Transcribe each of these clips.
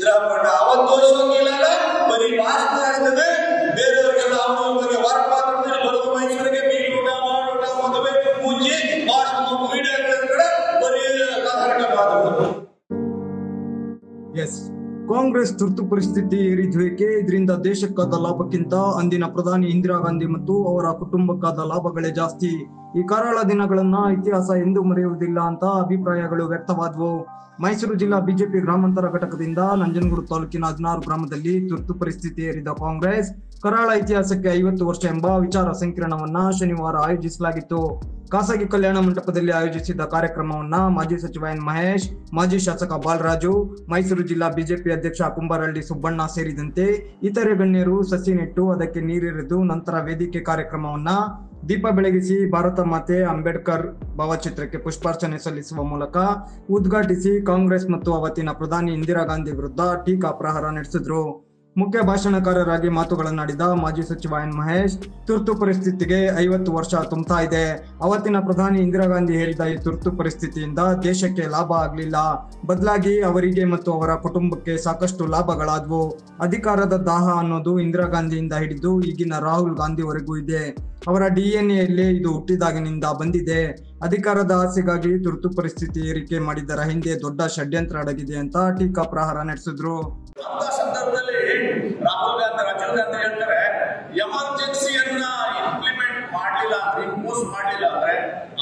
ಸಿದ್ದರಾಮಯ್ಯ ಅವತ್ತು ತೋರಿಸೋಗಿಲ್ಲ, ಬರೀ ಭಾಷಣ ಅಷ್ಟೇ. ಬೇರೆಯವರಿಗೆಲ್ಲ ಅವನ ಬಗ್ಗೆ ವರ್ಕ್ ಮಾತಾಡ್ತಾರೆ. ಬರೋದು ಮೈಸೂರಿಗೆ ಬೀಗಿ ಊಟ ಮಾಡೋಟ ಮದುವೆ ಪೂಜೆ ಭಾಷಣ ವಿಡಿಯೋ ಕಡೆ ಬರೀ ಕರ್ನಾಟಕ ಮಾತಾಡೋದು. ಎಸ್, ಕಾಂಗ್ರೆಸ್ ತುರ್ತು ಪರಿಸ್ಥಿತಿ ಏರಿದ್ವೇಕೆ ಇದರಿಂದ ದೇಶಕ್ಕಾದ ಲಾಭಕ್ಕಿಂತ ಅಂದಿನ ಪ್ರಧಾನಿ ಇಂದಿರಾ ಗಾಂಧಿ ಮತ್ತು ಅವರ ಕುಟುಂಬಕ್ಕಾದ ಲಾಭಗಳೇ ಜಾಸ್ತಿ. ಈ ಕರಾಳ ದಿನಗಳನ್ನ ಇತಿಹಾಸ ಎಂದೂ ಮರೆಯುವುದಿಲ್ಲ ಅಂತ ಅಭಿಪ್ರಾಯಗಳು ವ್ಯಕ್ತವಾದವು. ಮೈಸೂರು ಜಿಲ್ಲಾ ಬಿಜೆಪಿ ಗ್ರಾಮಾಂತರ ಘಟಕದಿಂದ ನಂಜನಗೂಡು ತಾಲೂಕಿನ 16 ಗ್ರಾಮದಲ್ಲಿ ತುರ್ತು ಪರಿಸ್ಥಿತಿ ಏರಿದ ಕಾಂಗ್ರೆಸ್ ಕರಾಳ ಇತಿಹಾಸಕ್ಕೆ 50 ವರ್ಷ ಎಂಬ ವಿಚಾರ ಸಂಕಿರಣವನ್ನ ಶನಿವಾರ ಆಯೋಜಿಸಲಾಗಿತ್ತು. ಖಾಸಗಿ ಕಲ್ಯಾಣ ಮಂಟಪದಲ್ಲಿ ಆಯೋಜಿಸಿದ ಕಾರ್ಯಕ್ರಮವನ್ನ ಮಾಜಿ ಸಚಿವ ಎನ್ ಮಹೇಶ್, ಮಾಜಿ ಶಾಸಕ ಬಾಲರಾಜು, ಮೈಸೂರು ಜಿಲ್ಲಾ ಬಿಜೆಪಿ ಅಧ್ಯಕ್ಷ ಕುಂಬಾರಳ್ಳಿ ಸುಬ್ಬಣ್ಣ ಸೇರಿದಂತೆ ಇತರೆ ಗಣ್ಯರು ಸಸಿ ನೆಟ್ಟು ಅದಕ್ಕೆ ನೀರೆರೆದು ನಂತರ ವೇದಿಕೆ ಕಾರ್ಯಕ್ರಮವನ್ನ ದೀಪ ಬೆಳಗಿಸಿ ಭಾರತ ಮಾತೆ ಅಂಬೇಡ್ಕರ್ ಭಾವಚಿತ್ರಕ್ಕೆ ಪುಷ್ಪಾರ್ಚನೆ ಸಲ್ಲಿಸುವ ಮೂಲಕ ಉದ್ಘಾಟಿಸಿ ಕಾಂಗ್ರೆಸ್ ಮತ್ತು ಅವತ್ತಿನ ಪ್ರಧಾನಿ ಇಂದಿರಾ ಗಾಂಧಿ ವಿರುದ್ಧ ಟೀಕಾ ಪ್ರಹಾರ ನಡೆಸಿದ್ರು. ಮುಖ್ಯ ಭಾಷಣಕಾರರಾಗಿ ಮಾತುಗಳನ್ನಾಡಿದ ಮಾಜಿ ಸಚಿವ ಎನ್ ಮಹೇಶ್, ತುರ್ತು ಪರಿಸ್ಥಿತಿಗೆ 50 ವರ್ಷ ತುಂಬುತ್ತಾ ಇದೆ. ಅವತ್ತಿನ ಪ್ರಧಾನಿ ಇಂದಿರಾ ಗಾಂಧಿ ಹೇರಿದ ಈ ತುರ್ತು ಪರಿಸ್ಥಿತಿಯಿಂದ ದೇಶಕ್ಕೆ ಲಾಭ ಆಗಲಿಲ್ಲ, ಬದಲಾಗಿ ಅವರಿಗೆ ಮತ್ತು ಅವರ ಕುಟುಂಬಕ್ಕೆ ಸಾಕಷ್ಟು ಲಾಭಗಳಾದವು. ಅಧಿಕಾರದ ದಾಹ ಅನ್ನೋದು ಇಂದಿರಾ ಗಾಂಧಿಯಿಂದ ಹಿಡಿದು ಈಗಿನ ರಾಹುಲ್ ಗಾಂಧಿವರೆಗೂ ಇದೆ. ಅವರ ಡಿಎನ್ಎಯಲ್ಲಿ ಇದು ಹುಟ್ಟಿದಾಗಿನಿಂದ ಬಂದಿದೆ. ಅಧಿಕಾರದ ಆಸೆಗಾಗಿ ತುರ್ತು ಪರಿಸ್ಥಿತಿ ಏರಿಕೆ ಮಾಡಿದರ ಹಿಂದೆ ದೊಡ್ಡ ಷಡ್ಯಂತ್ರ ಅಡಗಿದೆ ಅಂತ ಟೀಕಾ ಪ್ರಹಾರ ನಡೆಸಿದ್ರು. ಅಂತ ಸಂದರ್ಭದಲ್ಲಿ ರಾಹುಲ್ ಗಾಂಧಿ, ರಾಜೀವ್ ಗಾಂಧಿ ಹೇಳ್ತಾರೆ, ಎಮರ್ಜೆನ್ಸಿಯನ್ನ ಇಂಪ್ಲಿಮೆಂಟ್ ಮಾಡಲಿಲ್ಲ ಅಂದ್ರೆ, ಇಂಪೋಸ್ ಮಾಡಲಿಲ್ಲ ಅಂದ್ರೆ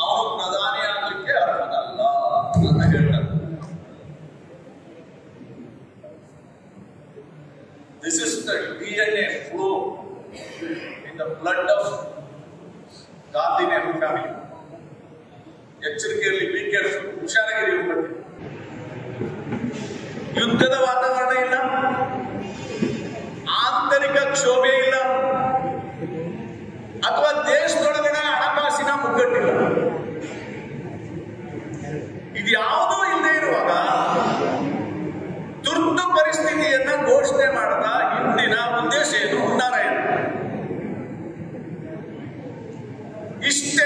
ಅವರು ಪ್ರಧಾನಿ ಆಗ್ಲಿಕ್ಕೆ ಅರ್ಹನಲ್ಲ ಅಂತ ಹೇಳ್ತಾರೆ. This is the DNA flow in the blood of Gandhi Nehru family. ಎಚ್ಚರಿಕೆಯಲ್ಲಿ, ಬಿ ಕೇರ್ಫುಲ್, ಹುಷಾರಾಗಿರಿ. ಯುದ್ಧದ ವಾತಾವರಣ ಇಲ್ಲ, ಆಂತರಿಕ ಕ್ಷೋಭೆ ಇಲ್ಲ, ಅಥವಾ ದೇಶದೊಳಗಡೆ ಹಣಕಾಸಿನ ಮುಗ್ಗಟ್ಟಿಲ್ಲ. ಇದ್ಯಾವುದೂ ಇಲ್ಲದೆ ಇರುವಾಗ ತುರ್ತು ಪರಿಸ್ಥಿತಿಯನ್ನ ಘೋಷಣೆ ಮಾಡದ ಹಿಂದಿನ ಉದ್ದೇಶ ಏನು, ಹುನ್ನಾರ ಏನು? ಇಷ್ಟೇ.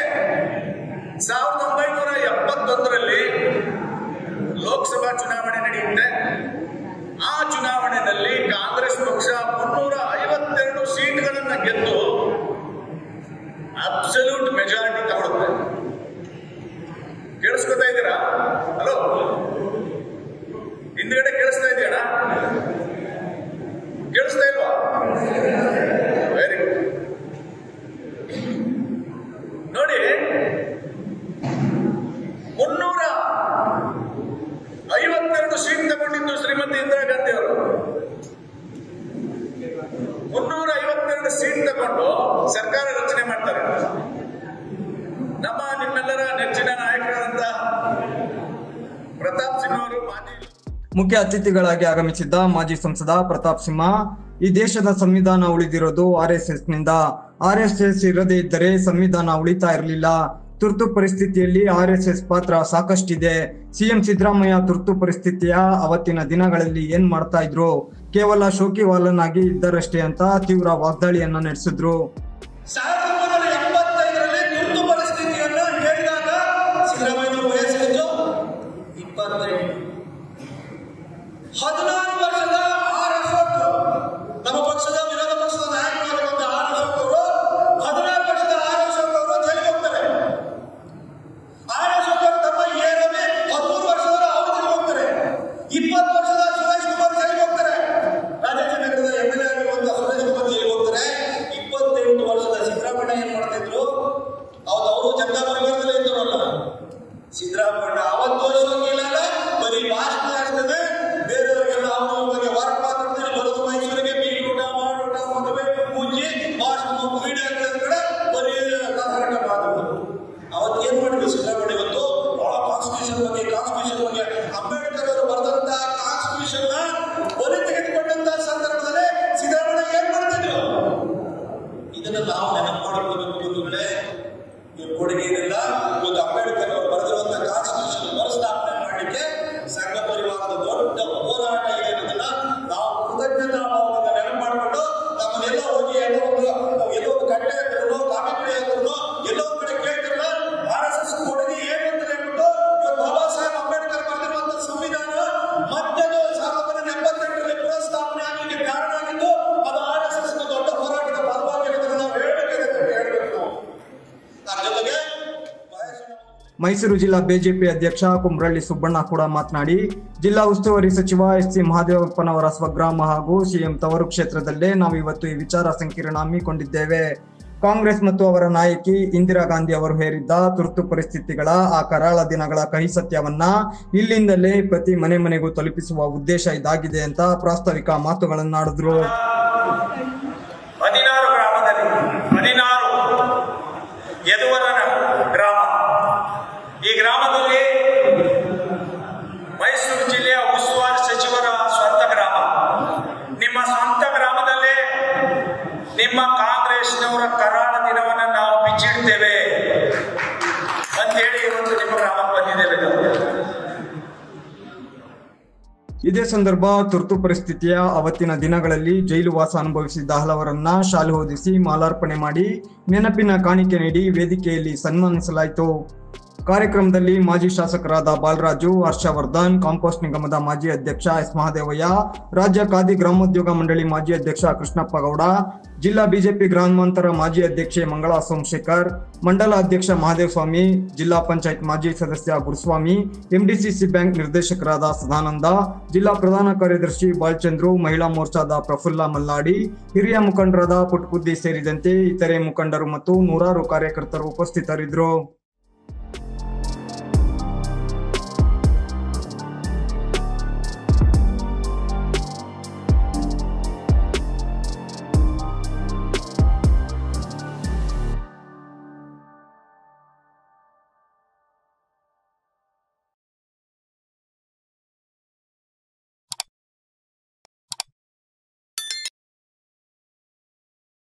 1971ರಲ್ಲಿ ಲೋಕಸಭಾ ಚುನಾವಣೆ ನಡೆಯುತ್ತೆ. ಆ ಚುನಾವಣೆಯಲ್ಲಿ ಕಾಂಗ್ರೆಸ್ ಪಕ್ಷ 352 ಸೀಟ್ಗಳನ್ನ ಗೆದ್ದು ಅಬ್ಸಲ್ಯೂಟ್ ಮೆಜಾರಿಟಿ ತಗೊಳುತ್ತೆ. ಕೇಳಿಸ್ಕೊತಾ ಇದ್ದೀರಾ? ಹಲೋ, ಹಿಂದ್ಗಡೆ ಕೇಳಿಸ್ತಾ ಇದೆಯಣ್ಣ? ಕೇಳಿಸ್ತಾ ಇಲ್ವಾ? Very good. ನೋಡಿ, 352 ಸೀಟ್ ತಗೊಂಡಿದ್ದು ಶ್ರೀಮತಿ ಇಂದಿರಾ ಗಾಂಧಿ ಅವರು. 352 ಸೀಟ್ ತಗೊಂಡು ಸರ್ಕಾರ ರಚನೆ ಮಾಡ್ತಾರೆ. ನಿಮ್ಮೆಲ್ಲರ ನೆಚ್ಚಿನ ನಾಯಕರಾದಂತ ಪ್ರತಾಪ್ ಸಿಂಹ ಅವರು ಮುಖ್ಯ ಅತಿಥಿಗಳಾಗಿ ಆಗಮಿಸಿದ್ದ ಮಾಜಿ ಸಂಸದ ಪ್ರತಾಪ್ ಸಿಂಹ, ಈ ದೇಶದ ಸಂವಿಧಾನ ಉಳಿದಿರೋದು RSS ನಿಂದ. RSS ಇರದೇ ಇದ್ದರೆ ಸಂವಿಧಾನ ಉಳಿತಾ ಇರಲಿಲ್ಲ. ತುರ್ತು ಪರಿಸ್ಥಿತಿಯಲ್ಲಿ RSS ಪಾತ್ರ ಸಾಕಷ್ಟಿದೆ. ಸಿಎಂ ಸಿದ್ದರಾಮಯ್ಯ ತುರ್ತು ಪರಿಸ್ಥಿತಿಯ ಅವತ್ತಿನ ದಿನಗಳಲ್ಲಿ ಏನ್ ಮಾಡ್ತಾ ಇದ್ರು? ಕೇವಲ ಶೋಕಿವಾಲನಾಗಿ ಇದ್ದರಷ್ಟೇ ಅಂತ ತೀವ್ರ ವಾಗ್ದಾಳಿಯನ್ನ ನಡೆಸಿದ್ರು. 1975ರಲ್ಲಿ ತುರ್ತು ಪರಿಸ್ಥಿತಿಯನ್ನ ಹೇಳಿದಾಗ ಸಿದ್ದರಾಮಯ್ಯ ವಯಸ್ಸು 25. 16 ವರ್ಷದ ಆರ್ ಅಶೋಕ್, ನಮ್ಮ ಪಕ್ಷದ ವಿರೋಧ ಪಕ್ಷದ ನಾಯಕರಾಗಿರುವಂತಹ ಆರ್ ಅಶೋಕ್ ಅವರು 16 ವರ್ಷದ ಆರ್ ಅಶೋಕ್ ಅವರು ಜೈಲಿಗೆ ಹೋಗ್ತಾರೆ. ಆರ್ ಅಶೋಕ್ ಅವರು ತಮ್ಮ ಏರವೇ 13 ವರ್ಷದವರು ಅವರು ಜೈಲಿಗೆ ಹೋಗ್ತಾರೆ. 20 ವರ್ಷದ ಸುರೇಶ್ ಕುಮಾರ್ ಜೈಲಿಗೆ ಹೋಗ್ತಾರೆ. ರಾಜಾಜಿನಗರದ MLA ಆಗಿರುವಂತಹ ಸುರೇಶ್ ಕುಮಾರ್ ಜೈಲಿಗೆ ಹೋಗ್ತಾರೆ. 28 ವರ್ಷದ ಸಿದ್ದರಾಮಯ್ಯ ಏನ್ ಮಾಡ್ತಾ ಇದ್ರು? ಅವರು ಜನತಾ ಪರಿವಾರದಲ್ಲೇ ಇದ್ದವರಲ್ಲ. ಸಿದ್ದರಾಮಯ್ಯ ಅವತ್ತು ತೋರಿಸೋಗಿಲ್ಲ, ಬರೀ ಭಾಷಣ ಆಗ್ತದೆ. ಬೇರೆಯವರಿಗೆಲ್ಲ ಅವನ ಬಗ್ಗೆ ವರ್ಕ್ ಮಾತಾಡ್ತಾರೆ. ಬರೋದು ಮೈಸೂರಿಗೆ ಬೀಗಿ ಊಟ ಮಾಡೋಟ ಮದುವೆ ಪೂಜೆ ಭಾಷಣ ವಿಡಿಯೋ ಕಡೆ ಬರೀ ಕರ್ನಾಟಕ ಮಾತಾಡೋದು. ಅವತ್ತು ಏನ್ ಮಾಡಿದ್ರು ಸಿದ್ದರಾಮಯ್ಯ? ಇವತ್ತು ಕಾನ್ಸ್ಟಿಟ್ಯೂಷನ್ ಬಗ್ಗೆ ಅಂಬೇಡ್ಕರ್ ಅವರು ಬರೆದಂತ ಕಾನ್ಸ್ಟಿಟ್ಯೂಷನ್ ಬಲಿ ತೆಗೆದುಕೊಂಡಂತ ಸಂದರ್ಭದಲ್ಲಿ ಸಿದ್ದರಾಮಯ್ಯ ಏನ್ ಮಾಡ್ತಿದ್ರು? ಇದನ್ನ ನಾವು ನೆನಪು ಮಾಡಿಕೊಳ್ಬೇಕು ಬಂಧುಗಳೇ. ಇವ್ರ ಕೊಡುಗೆ ಏನಿಲ್ಲ. ಇವತ್ತು ಅಂಬೇಡ್ಕರ್ ಅವರು ಬರೆದಿರುವಂತಹ ಕಾನ್ಸ್ಟಿಟ್ಯೂಷನ್ ಮರುಸ್ಥಾಪನೆ ಮಾಡಲಿಕ್ಕೆ ಸಂಘ ಪರಿವಾರದ ದೊಡ್ಡ ಹೋರಾಟ ಇದೆ ಅನ್ನೋದನ್ನ ನಾವು ಕೃತಜ್ಞತಾ ಭಾವದಿಂದ ನೆನಪು ಮಾಡಿಕೊಂಡು ನಮ್ಮನ್ನೆಲ್ಲ ಹೋಗಿ ಎಲ್ಲೋ ಒಂದು ಕಟ್ಟೆ ಹತ್ತಿರನೋ ಕಾಫಿ ಕುಡಿ ಹತ್ತಿರನೋ ಎಲ್ಲೋ ಒಂದು ಕಡೆ ಕೇಳ್ತಿರಲ್ಲ, RSS ಕೊಡುಗೆ ಏನು ಅಂತ ಹೇಳ್ಬಿಟ್ಟು ಇವತ್ತು ಬಾಬಾ ಸಾಹೇಬ್ ಅಂಬೇಡ್ಕರ್ ಬರೆದಿರುವಂತಹ ಸಂವಿಧಾನ ಮತ್ತೆ 1978 ಮೈಸೂರು ಜಿಲ್ಲಾ ಬಿಜೆಪಿ ಅಧ್ಯಕ್ಷ ಕುಮ್ರಳ್ಳಿ ಸುಬ್ಬಣ್ಣ ಕೂಡ ಮಾತನಾಡಿ, ಜಿಲ್ಲಾ ಉಸ್ತುವಾರಿ ಸಚಿವ ಎಸ್.ಸಿ. ಮಹದೇವಪ್ಪನವರ ಸ್ವಗ್ರಾಮ ಹಾಗೂ ಸಿಎಂ ತವರು ಕ್ಷೇತ್ರದಲ್ಲೇ ನಾವಿವತ್ತು ಈ ವಿಚಾರ ಸಂಕಿರಣ ಹಮ್ಮಿಕೊಂಡಿದ್ದೇವೆ. ಕಾಂಗ್ರೆಸ್ ಮತ್ತು ಅವರ ನಾಯಕಿ ಇಂದಿರಾ ಗಾಂಧಿ ಅವರು ಹೇರಿದ್ದ ತುರ್ತು ಪರಿಸ್ಥಿತಿಗಳ ಆ ಕರಾಳ ದಿನಗಳ ಕಹಿ ಸತ್ಯವನ್ನ ಇಲ್ಲಿಂದಲೇ ಪ್ರತಿ ಮನೆ ಮನೆಗೂ ತಲುಪಿಸುವ ಉದ್ದೇಶ ಇದಾಗಿದೆ ಅಂತ ಪ್ರಾಸ್ತಾವಿಕ ಮಾತುಗಳನ್ನಾಡಿದ್ರು. 16 ಗ್ರಾಮದಲ್ಲಿ 16 ಯದುವರನ ಗ್ರಾಮ. ಈ ಗ್ರಾಮದಲ್ಲಿ ಮೈಸೂರು ಜಿಲ್ಲೆಯ ಉಸ್ತುವಾರಿ ಸಚಿವರ ಸ್ವಂತ ಗ್ರಾಮ. ನಿಮ್ಮ ಸ್ವಂತ ಗ್ರಾಮದಲ್ಲೇ ನಿಮ್ಮ ಕಾಂಗ್ರೆಸ್ನವರ ಕರಾಳ ದಿನವನ್ನು ನಾವು ಬಿಚ್ಚಿಡ್ತೇವೆ ಅಂತೇಳಿ ಇವತ್ತು ನಿಮ್ಮ ಗ್ರಾಮಕ್ಕೆ ಬಂದಿದ್ದೇವೆ. ಇದೇ ಸಂದರ್ಭ ತುರ್ತು ಪರಿಸ್ಥಿತಿಯ ಅವತ್ತಿನ ದಿನಗಳಲ್ಲಿ ಜೈಲು ವಾಸ ಅನುಭವಿಸಿದ್ದ ಹಲವರನ್ನ ಶಾಲೆ ಓದಿಸಿ ಮಾಲಾರ್ಪಣೆ ಮಾಡಿ ನೆನಪಿನ ಕಾಣಿಕೆ ನೀಡಿ ವೇದಿಕೆಯಲ್ಲಿ ಸನ್ಮಾನಿಸಲಾಯಿತು. ಕಾರ್ಯಕ್ರಮದಲ್ಲಿ ಮಾಜಿ ಶಾಸಕರಾದ ಬಾಲರಾಜು, ಹರ್ಷವರ್ಧನ್, ಕಾಂಪೋಸ್ಟ್ ನಿಗಮದ ಮಾಜಿ ಅಧ್ಯಕ್ಷ ಎಸ್. ಮಹದೇವಯ್ಯ, ರಾಜ್ಯ ಖಾದಿ ಗ್ರಾಮೋದ್ಯೋಗ ಮಂಡಳಿ ಮಾಜಿ ಅಧ್ಯಕ್ಷ ಕೃಷ್ಣಪ್ಪ ಗೌಡ, ಜಿಲ್ಲಾ ಬಿಜೆಪಿ ಗ್ರಾಮಾಂತರ ಮಾಜಿ ಅಧ್ಯಕ್ಷೆ ಮಂಗಳಾ ಸೋಮಶೇಖರ್, ಮಂಡಲ ಅಧ್ಯಕ್ಷ ಮಹದೇವಸ್ವಾಮಿ, ಜಿಲ್ಲಾ ಪಂಚಾಯತ್ ಮಾಜಿ ಸದಸ್ಯ ಗುರುಸ್ವಾಮಿ, ಎಂಡಿಸಿಸಿ ಬ್ಯಾಂಕ್ ನಿರ್ದೇಶಕರಾದ ಸದಾನಂದ, ಜಿಲ್ಲಾ ಪ್ರಧಾನ ಕಾರ್ಯದರ್ಶಿ ಬಾಳ್ಚಂದ್ರು, ಮಹಿಳಾ ಮೋರ್ಚಾದ ಪ್ರಫುಲ್ಲ ಮಲ್ಲಾಡಿ, ಹಿರಿಯ ಮುಖಂಡರಾದ ಪುಟ್ಬುದ್ದಿ ಸೇರಿದಂತೆ ಇತರೆ ಮುಖಂಡರು ಮತ್ತು ನೂರಾರು ಕಾರ್ಯಕರ್ತರು ಉಪಸ್ಥಿತರಿದ್ದರು.